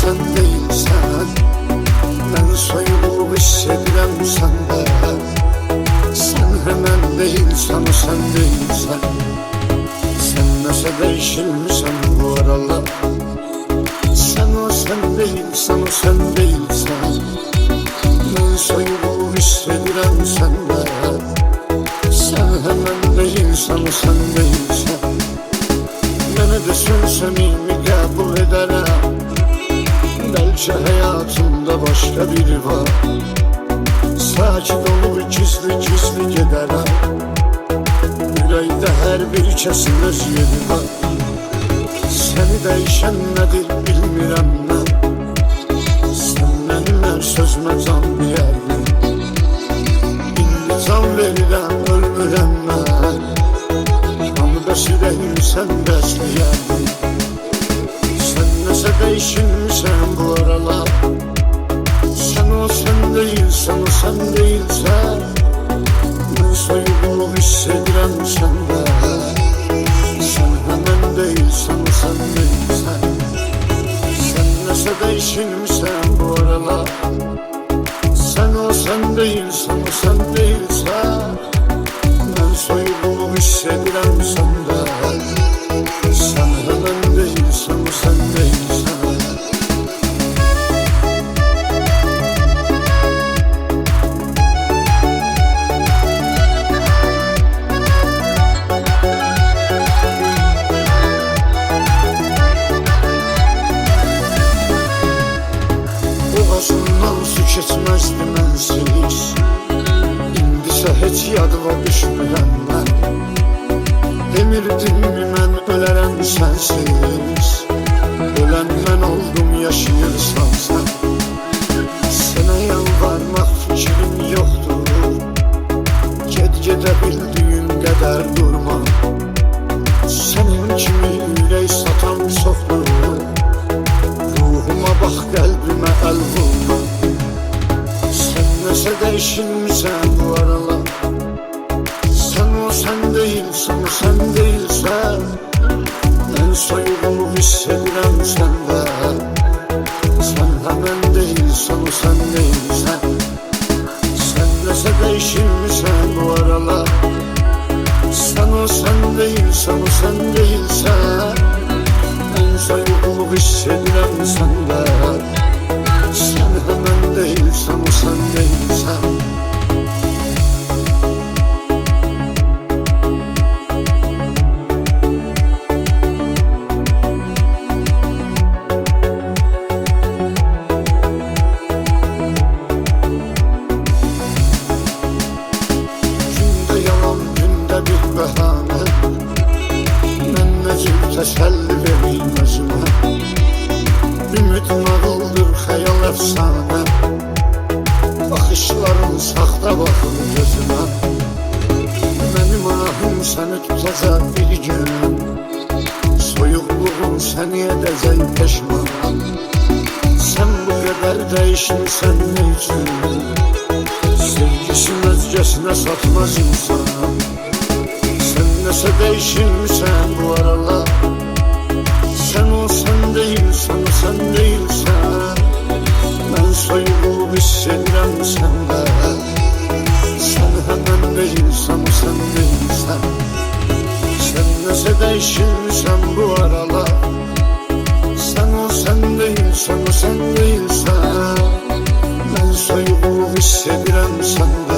sen değilsen, ben soyulup hissediyorum sende. Sen hemen değilsen, sen değilsen, sen nasıl değişilmişsen bu aralar. Sen o sen değilsen, o sen değilsen, ben soyulup hissediyorum sende. Sen hemen değilsen, o sen değilsen, beni de sözümü kabul ederim. Belki hayatımda başka biri var. Sakin olup gizli gizli giderim. Yüreğde her bir kesin öz yeri var. Seni değişen nedir bilmirəm mən. Sen benim her sözüme can diyerdin. İndi can verirəm, ölmürəm mən. Kanı bəsirəyim, sən bəsləyərdin. Sen nəsə değişilmişsən bu aralar. Sen o sen değilsen, o sen değilsen, ben soyulup hissediyorum sende. Sen hemen değilsen, o sen değilsen, sen nasıl değişilmişsen bu aralar. Sen o sen değilsen, o sen değilsen, ben soyulup hissediyorum sende. Sen hemen değilsen, o sen değilsen. Boğazımdan su keçməzdi mənsiz. İndisə heç yadıma düşmürəm mən. Demirdimmi mən ölərəm sənsiz. Ölən mən oldum, yaşayırsan sən. Sənə yalvarmaq fikrim yoxdur. Gedə bildiğin qədər durma. Sənin kimi ürək satan çoxdur. Ruhuma bax, qəlbimə əl vurma. Sen nəsə değişilmişsən bu aralar. Sen o sen değilsen, o sen değilsen, ben soyulup hissediyorum sende. Sen hemen değilsen, o sen değilsen, sen nəsə değişilmişsən bu aralar. Sen o sen değilsen, o sen değilsen, ben soyulup hissediyorum sende. Sen hemen değilsen, o sen değilsen. Günde yalan, günde bir bahane, ben necil təsəlli vereyim özümə. Ümid nağıldır, xəyal əfsanə. Baxışların saxta baxır gözümə. Mənim ahım səni tutacaq bir gün. Soyuqluğun səni edəcək peşman. Sən bu qədər değişmişsən ne üçün? Sevgisini özgəsinə satmaz insan. Sen nəsə değişilmişsən bu aralar. Sen o sen değilsen, o sen değilsen, ben soyulup hissediyorum sende. Sen hemen değilsen, o sen değilsen, sen nasıl değişilmişsen bu aralar. Sen o sen değilsen, o sen değilsen, ben soyulup hissediyorum sende.